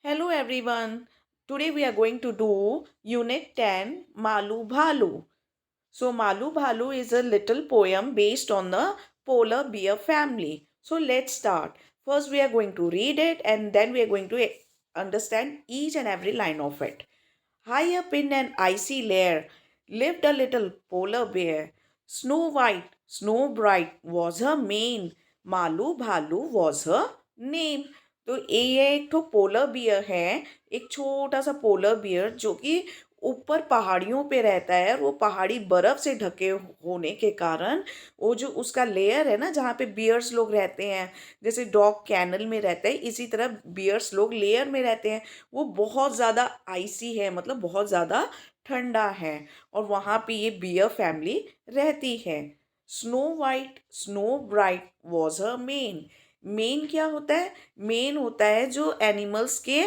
Hello everyone. Today we are going to do Unit 10 Malu Bhalu. So Malu Bhalu is a little poem based on the polar bear family. So let's start. First we are going to read it and then we are going to understand each and every line of it. High up in an icy lair lived a little polar bear. Snow white, snow bright was her mane. Malu Bhalu was her name. तो ये एक तो polar bear है, एक छोटा सा polar bear जो कि ऊपर पहाड़ियों पे रहता है और वो पहाड़ी बर्फ से ढके होने के कारण वो जो उसका लेयर है ना जहाँ पे बियर्स लोग रहते हैं, जैसे डॉग कैनल में रहते हैं इसी तरह बियर्स लोग लेयर में रहते हैं। वो बहुत ज़्यादा आइसी है, मतलब बहुत ज़्यादा ठंडा है और वहाँ पे ये बियर फैमिली रहती है। Snow white snow bright was her main. Main क्या होता है? मेन होता है जो एनिमल्स के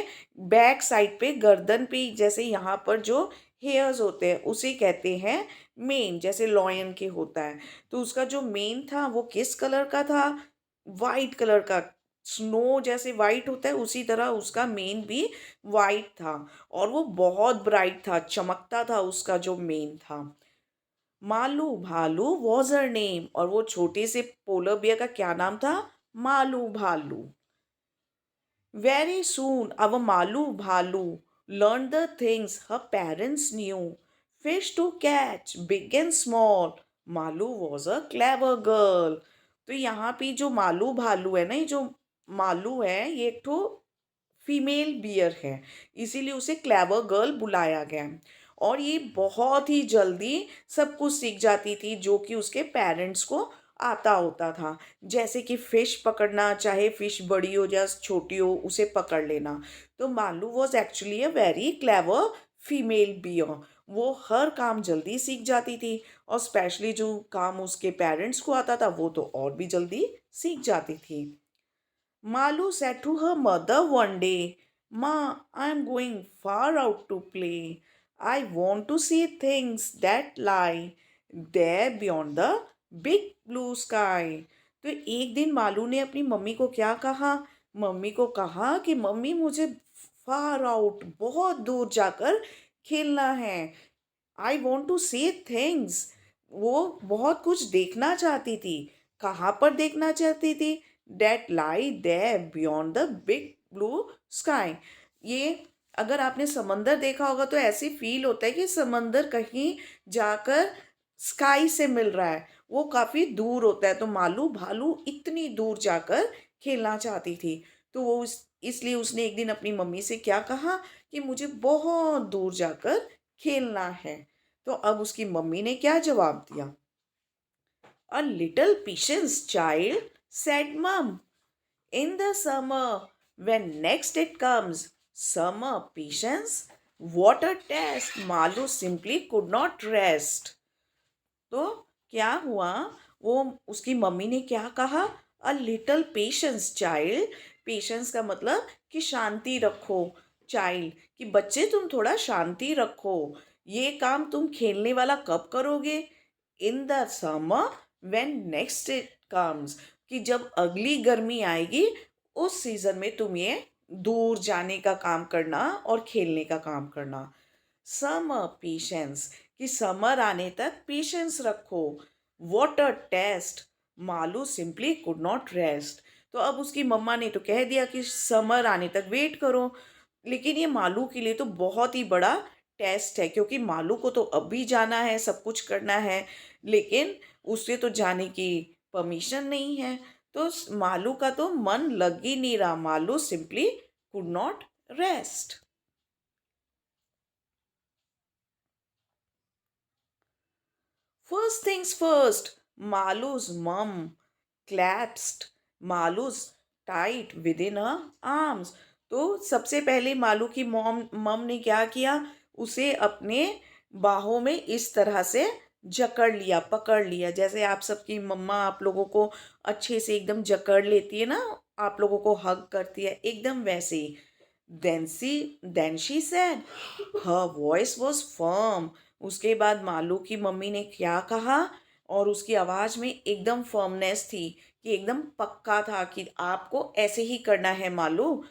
बैक साइड पे गर्दन पे जैसे यहाँ पर जो हेयर्स होते हैं उसे कहते हैं मेन, जैसे लॉयन के होता है। तो उसका जो मेन था वो किस कलर का था? वाइट कलर का। स्नो जैसे वाइट होता है उसी तरह उसका मेन भी वाइट था और वो बहुत ब्राइट था, चमकता था उसका जो मेन था। Malu Bhalu was her name, और वो छोटे से पोलर बियर का क्या नाम था? मालू भालू। Very soon, our Malu Bhalu learned the things her parents knew. Fish to catch, big and small. Malu was a clever girl. तो यहाँ पे जो मालू भालू है ना, ये जो मालू है ये एक तो फीमेल बियर है, इसीलिए उसे क्लेवर गर्ल बुलाया गया है। और ये बहुत ही जल्दी सब कुछ सीख जाती थी जो कि उसके पेरेंट्स को आता होता था, जैसे कि फिश पकड़ना, चाहे फिश बड़ी हो या छोटी हो उसे पकड़ लेना। तो Malu was actually a very clever female bear. वो हर काम जल्दी सीख जाती थी और स्पेशली जो काम उसके पेरेंट्स को आता था वो तो और भी जल्दी सीख जाती थी। Malu said to her mother one day, Ma, I am going far out to play. I want to see things that lie there beyond the big blue sky. तो एक दिन मालू ने अपनी मम्मी को क्या कहा? मम्मी को कहा कि मम्मी मुझे फार आउट, बहुत दूर जाकर खेलना है। I want to see things. वो बहुत कुछ देखना चाहती थी। कहाँ पर देखना चाहती थी? That lie there beyond the big blue sky. ये अगर आपने समंदर देखा होगा तो ऐसे फील होता है कि समंदर कहीं जाकर स्काई से मिल रहा है, वो काफ़ी दूर होता है। तो मालू भालू इतनी दूर जाकर खेलना चाहती थी। तो वो इसलिए उसने एक दिन अपनी मम्मी से क्या कहा कि मुझे बहुत दूर जाकर खेलना है। तो अब उसकी मम्मी ने क्या जवाब दिया? A little patience child said mum, in the summer when next it comes, summer patience, what a test. Malu simply could not rest. तो क्या हुआ? वो उसकी मम्मी ने क्या कहा? A little patience child. Patience का मतलब कि शांति रखो, चाइल्ड कि बच्चे तुम थोड़ा शांति रखो, ये काम तुम खेलने वाला कब करोगे? इन the summer when next it comes, कि जब अगली गर्मी आएगी उस सीजन में तुम ये दूर जाने का काम करना और खेलने का काम करना। समर पेशेंस कि समर आने तक पेशेंस रखो। What a test, Malu simply could not rest. तो अब उसकी मम्मा ने तो कह दिया कि समर आने तक वेट करो, लेकिन ये मालू के लिए तो बहुत ही बड़ा टेस्ट है, क्योंकि मालू को तो अभी जाना है, सब कुछ करना है, लेकिन उसे तो जाने की परमिशन नहीं है। तो मालू का तो मन लग ही नहीं रहा। Malu simply could not rest. First things first, Malu's mum clasped Malu's tight within her arms. तो सबसे पहले मालू की मम ने क्या किया? उसे अपने बाहों में इस तरह से जकड़ लिया, पकड़ लिया, जैसे आप सबकी मम्मा आप लोगों को अच्छे से एकदम जकड़ लेती है ना, आप लोगों को हग करती है, एकदम वैसे ही। then she said, her voice was firm. उसके बाद मालू की मम्मी ने क्या कहा? और उसकी आवाज़ में एकदम फर्मनेस थी, कि एकदम पक्का था कि आपको ऐसे ही करना है Malu.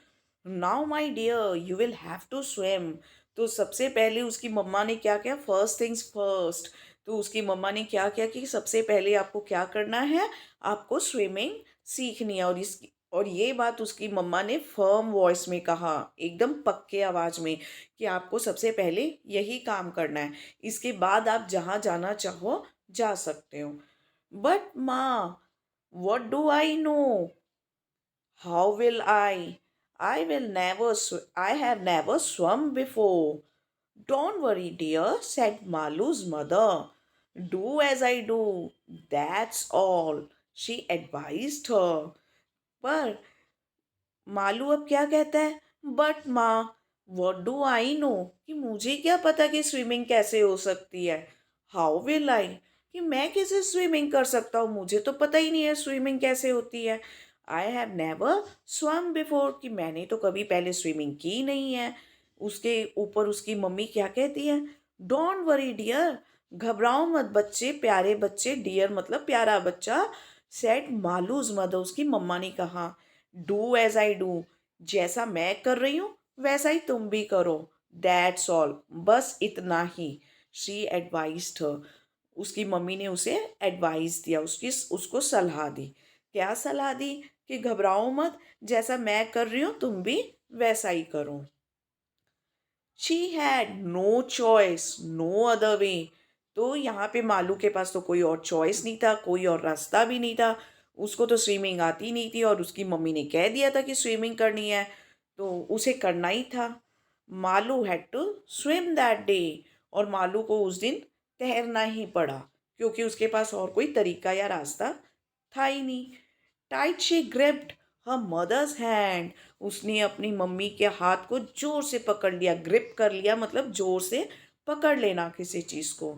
Now my dear you will have to swim. तो सबसे पहले उसकी मम्मा ने क्या किया, फर्स्ट थिंग्स फर्स्ट। तो उसकी मम्मा ने क्या किया कि सबसे पहले आपको क्या करना है, आपको स्विमिंग सीखनी है। और ये बात उसकी मम्मा ने फर्म वॉइस में कहा, एकदम पक्के आवाज में, कि आपको सबसे पहले यही काम करना है, इसके बाद आप जहाँ जाना चाहो जा सकते हो। बट माँ, what do I know? How will I? I have never swum before. Don't worry, dear, said Malu's mother. Do as I do. That's all, she advised her. पर मालू अब क्या कहता है, बट माँ, व्हाट डू आई नो, कि मुझे क्या पता कि स्विमिंग कैसे हो सकती है। हाउ विल आई, कि मैं कैसे स्विमिंग कर सकता हूँ, मुझे तो पता ही नहीं है स्विमिंग कैसे होती है। आई हैव नेवर स्वम बिफोर, कि मैंने तो कभी पहले स्विमिंग की नहीं है। उसके ऊपर उसकी मम्मी क्या कहती है, डोंट वरी डियर, घबराओ मत बच्चे, प्यारे बच्चे, डियर मतलब प्यारा बच्चा। सेड मालूज मदर, उसकी मम्मा ने कहा, डू एज आई डू, जैसा मैं कर रही हूँ वैसा ही तुम भी करो। दैट्स ऑल, बस इतना ही। शी एडवाइज्ड हर, उसकी मम्मी ने उसे एडवाइस दिया, उसको सलाह दी। क्या सलाह दी, कि घबराओ मत, जैसा मैं कर रही हूँ तुम भी वैसा ही करो। She had no choice, no other way. तो यहाँ पे मालू के पास तो कोई और चॉइस नहीं था, कोई और रास्ता भी नहीं था। उसको तो स्विमिंग आती नहीं थी, और उसकी मम्मी ने कह दिया था कि स्विमिंग करनी है, तो उसे करना ही था। Malu had to swim that day, और मालू को उस दिन तैरना ही पड़ा, क्योंकि उसके पास और कोई तरीका या रास्ता था ही नहीं। Tight she gripped her mother's hand, उसने अपनी मम्मी के हाथ को जोर से पकड़ लिया। ग्रिप कर लिया मतलब जोर से पकड़ लेना किसी चीज़ को।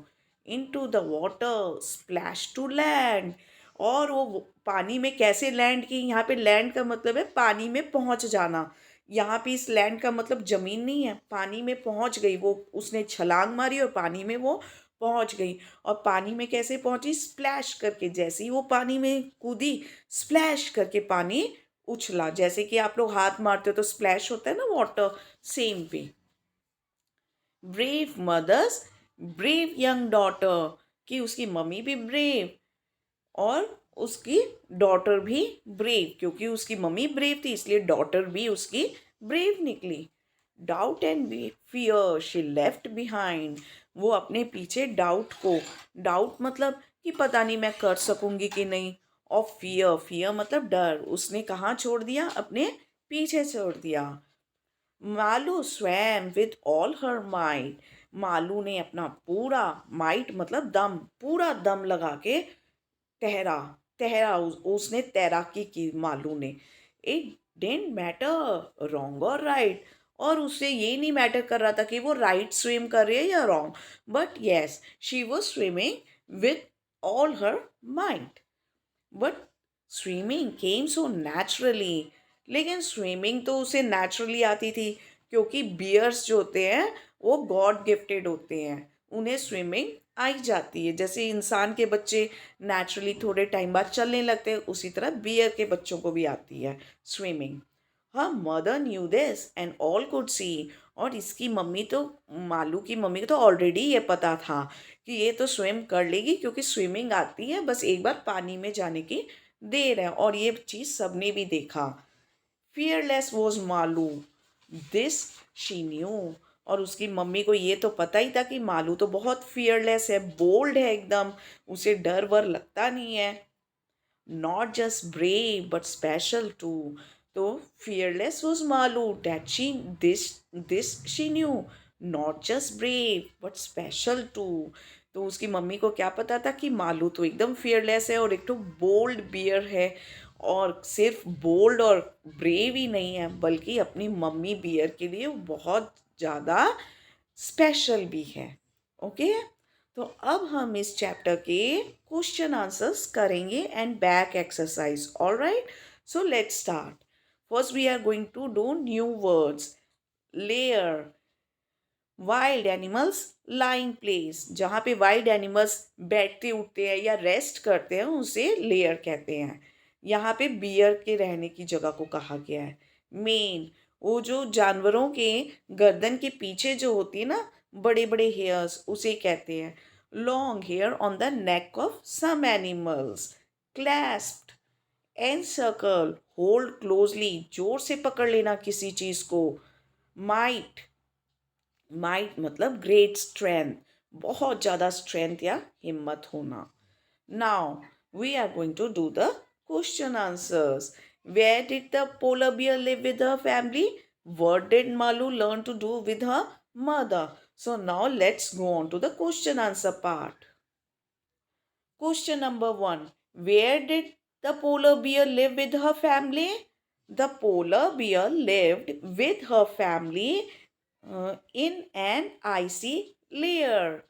Into the water splash to land, और वो पानी में कैसे लैंड की, यहाँ पे लैंड का मतलब है पानी में पहुँच जाना। यहाँ पे इस लैंड का मतलब ज़मीन नहीं है, पानी में पहुँच गई वो, उसने छलांग मारी और पानी में वो पहुँच गई। और पानी में कैसे पहुँची, स्प्लैश करके, जैसे ही वो पानी में कूदी, स्प्लैश करके पानी उछला। जैसे कि आप लोग हाथ मारते हो तो स्प्लैश होता है ना water, same way. Brave mothers brave young daughter, कि उसकी मम्मी भी ब्रेव और उसकी डॉटर भी ब्रेव, क्योंकि उसकी मम्मी ब्रेव थी इसलिए डॉटर भी उसकी ब्रेव निकली। Doubt and fear she left behind, वो अपने पीछे डाउट को, डाउट मतलब कि पता नहीं मैं कर सकूंगी कि नहीं, और फियर, फियर मतलब डर, उसने कहाँ छोड़ दिया, अपने पीछे छोड़ दिया। Malu swum with all her might, Malu ने अपना पूरा, माइट मतलब दम, पूरा दम लगा के ठहरा, उसने तैराकी की मालू ने। इट डेंट मैटर रॉन्ग और राइट, और उससे ये नहीं मैटर कर रहा था कि वो राइट स्विम कर रही है या wrong, but yes she was swimming with all her mind. But swimming came so naturally, लेकिन स्विमिंग तो उसे नेचुरली आती थी, क्योंकि बियर्स जो होते हैं वो गॉड गिफ्टेड होते हैं, उन्हें स्विमिंग आई जाती है। जैसे इंसान के बच्चे नेचुरली थोड़े टाइम बाद चलने लगते हैं, उसी तरह बियर के बच्चों को भी आती है स्विमिंग। हाँ, mother new this and all could see, और इसकी मम्मी तो, मालू की मम्मी को तो ऑलरेडी ये पता था कि ये तो स्विम कर लेगी, क्योंकि स्विमिंग आती है, बस एक बार पानी में जाने की देर है, और ये चीज़ सबने भी देखा। Fearless was Malu, this she new, और उसकी मम्मी को ये तो पता ही था कि मालू तो बहुत फियरलेस है, बोल्ड है एकदम, उसे डर वर लगता नहीं है। Not just brave but special too, तो fearless was Malu, that she this she knew, not just brave but special too. तो उसकी मम्मी को क्या पता था कि मालू तो एकदम फियरलेस है, और एक तो बोल्ड बियर है, और सिर्फ बोल्ड और ब्रेव ही नहीं है, बल्कि अपनी मम्मी बियर के लिए वो बहुत ज़्यादा स्पेशल भी है। ओके, तो अब हम इस चैप्टर के क्वेश्चन आंसर्स करेंगे and back exercise. Alright, so let's start. First we are going to do new words. Lair, wild animals lying place, जहाँ पे वाइल्ड एनिमल्स बैठते उठते हैं या रेस्ट करते हैं उसे लेयर कहते हैं। यहाँ पे बियर के रहने की जगह को कहा गया है। मेन, वो जो जानवरों के गर्दन के पीछे जो होती है ना, बड़े बड़े हेयर्स, उसे कहते हैं. Long hair on the neck of some animals. Clasped, encircle, hold closely, जोर से पकड़ लेना किसी चीज को. माइट, माइट मतलब ग्रेट स्ट्रेंथ, बहुत ज़्यादा स्ट्रेंथ या हिम्मत होना. Now we are going to do the question answers. Where did the polar bear live with her family? What did Malu learn to do with her mother? So now let's go on to the question answer part. Question number one. Where did the polar bear live with her family? The polar bear lived with her family in an icy layer.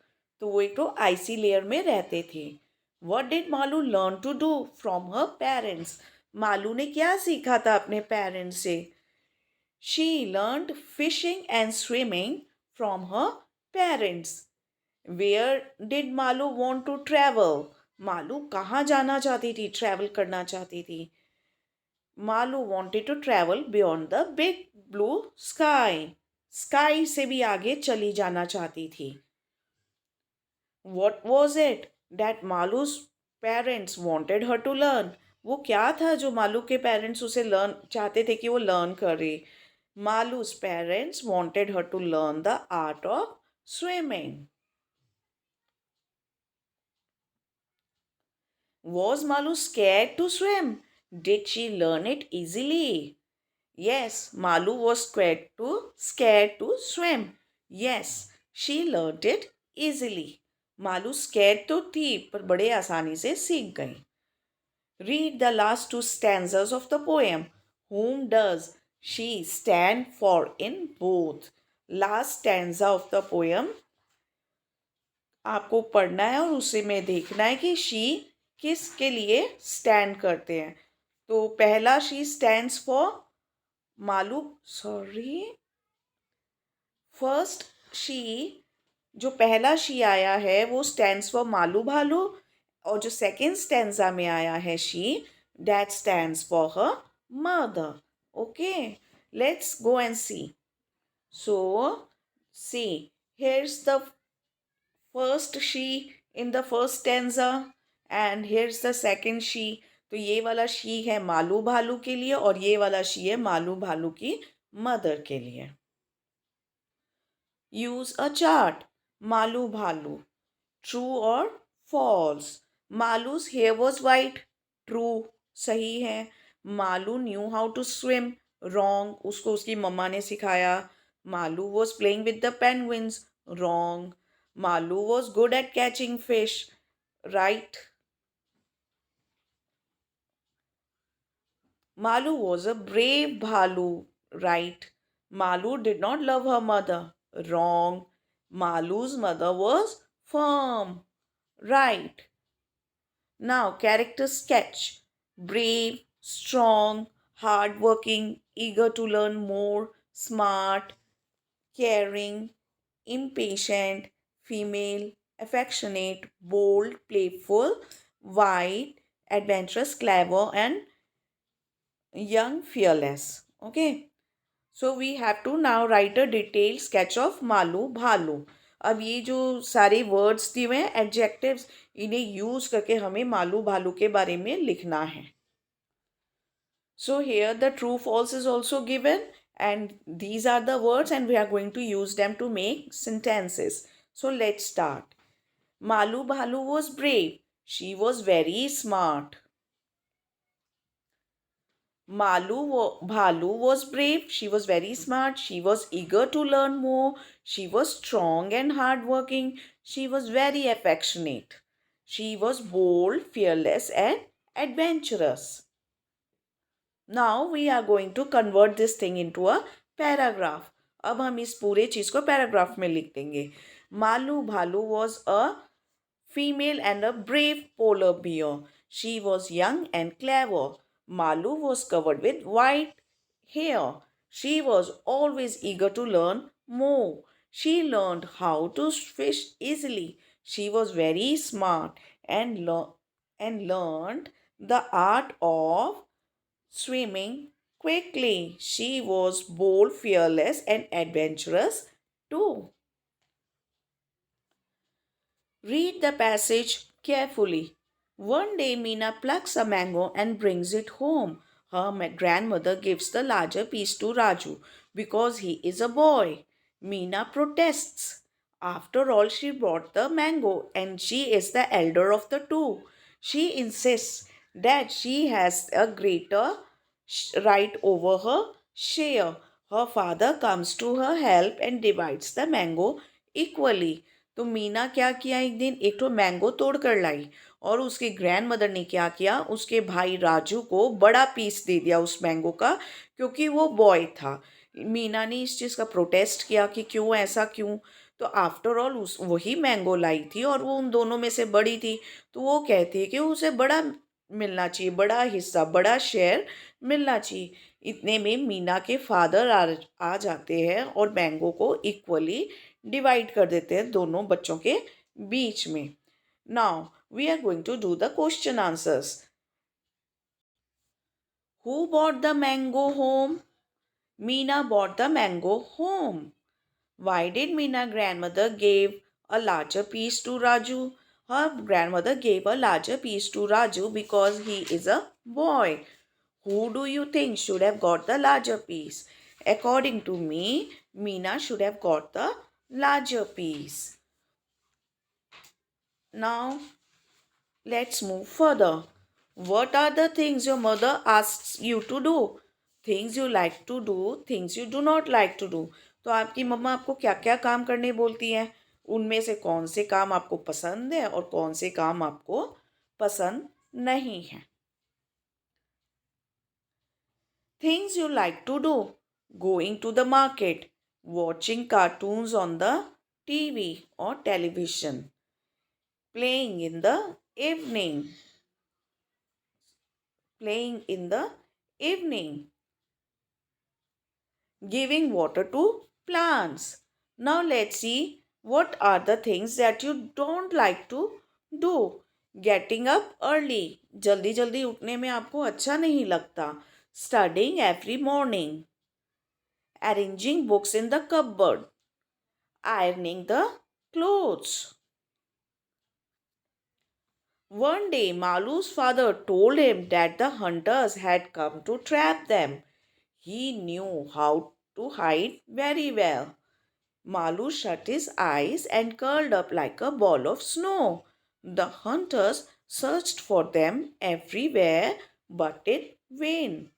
तो वो एक तो आइसी layer में रहते थे. What did Malu learn to do from her parents? Malu ने क्या सीखा था अपने पेरेंट्स से? She learned fishing and swimming from her parents. Where did Malu want to travel? Malu कहाँ जाना चाहती थी, ट्रैवल करना चाहती थी? Malu wanted to travel beyond the big blue sky. Sky से भी आगे चली जाना चाहती थी. What was it that मालू's parents wanted her to learn? वो क्या था जो मालू के पेरेंट्स उसे लर्न चाहते थे कि वो लर्न करे? मालू's parents wanted her to learn the art of swimming. Was Malu scared to swim? Did she learn it easily? Yes, Malu was scared to swim. Yes, she learned it easily. Malu scared तो थी पर बड़े आसानी से सीख गई. Read the last two stanzas of the poem. Whom does she stand for in both? Last stanza of the poem आपको पढ़ना है और उसी में देखना है कि शी किसके लिए स्टैंड करते हैं. तो पहला she stands for Malu, sorry, first she, जो पहला शी आया है वो स्टैंड्स फॉर मालू भालू, और जो सेकेंड स्टैंजा में आया है she, that stands for her mother. Okay, let's go and see. So see, here's the first she in the first stanza and here's the second she. तो ये वाला शी है मालू भालू के लिए और ये वाला शी है मालू भालू की मदर के लिए. Use a chart. Malu Bhalu, true और false. Malu's hair was white, true, सही है. Malu knew how to swim, wrong, उसको उसकी मम्मा ने सिखाया. Malu was playing with the penguins, wrong. Malu was good at catching fish, right. Malu was a brave Bhalu, right. Malu did not love her mother, wrong. Malu's mother was firm, right. Now, character sketch. Brave, strong, hardworking, eager to learn more, smart, caring, impatient, female, affectionate, bold, playful, white, adventurous, clever, and young, fearless. Okay. So we have to now write a detail sketch of Malu Bhalu. अब ये जो सारे words दिए हुए हैं adjectives, इन्हें use करके हमें मालू भालू के बारे में लिखना है. So here the true false is also given and these are the words and we are going to use them to make sentences. So let's start. Malu Bhalu was brave, she was very smart. Bhalu was brave. She was very smart. She was eager to learn more. She was strong and hardworking. She was very affectionate. She was bold, fearless, and adventurous. Now we are going to convert this thing into a paragraph. अब हम इस पूरे चीज़ को paragraph में लिख देंगे. मालू भालू was a female and a brave polar bear. She was young and clever. Malu was covered with white hair. She was always eager to learn more. She learned how to fish easily. She was very smart and learned the art of swimming quickly. She was bold, fearless, and adventurous too. Read the passage carefully. One day, Meena plucks a mango and brings it home. Her grandmother gives the larger piece to Raju because he is a boy. Meena protests. After all, she brought the mango and she is the elder of the two. She insists that she has a greater right over her share. Her father comes to her help and divides the mango equally. तो मीना क्या किया, एक दिन एक तो mango तोड़ कर लाई और उसके ग्रैंड मदर ने क्या किया, उसके भाई राजू को बड़ा पीस दे दिया उस मैंगो का, क्योंकि वो बॉय था। मीना ने इस चीज़ का प्रोटेस्ट किया कि क्यों ऐसा क्यों। तो आफ्टर ऑल उस वही मैंगो लाई थी और वो उन दोनों में से बड़ी थी, तो वो कहती है कि उसे बड़ा मिलना चाहिए, बड़ा हिस्सा, बड़ा शेयर मिलना चाहिए। इतने में मीना के फादर आ जाते हैं और मैंगो को इक्वली डिवाइड कर देते हैं दोनों बच्चों के बीच में। Now we are going to do the question answers. Who bought the mango home? Meena bought the mango home. Why did Meena grandmother gave a larger piece to Raju? Her grandmother gave a larger piece to Raju because he is a boy. Who do you think should have got the larger piece? According to me, Meena should have got the larger piece. Now, let's move further. What are the things your mother asks you to do? Things you like to do, things you do not like to do. तो आपकी मम्मा आपको क्या क्या काम करने बोलती हैं? उनमें से कौन से काम आपको पसंद है और कौन से काम आपको पसंद नहीं है? Things you like to do: going to the market, watching cartoons on the TV or television, playing in the evening, playing in the evening, giving water to plants. Now let's see what are the things that you don't like to do. Getting up early, जल्दी जल्दी उठने में आपको अच्छा नहीं लगता. Studying every morning, arranging books in the cupboard, ironing the clothes. One day, Malu's father told him that the hunters had come to trap them. He knew how to hide very well. Malu shut his eyes and curled up like a ball of snow. The hunters searched for them everywhere, but in vain.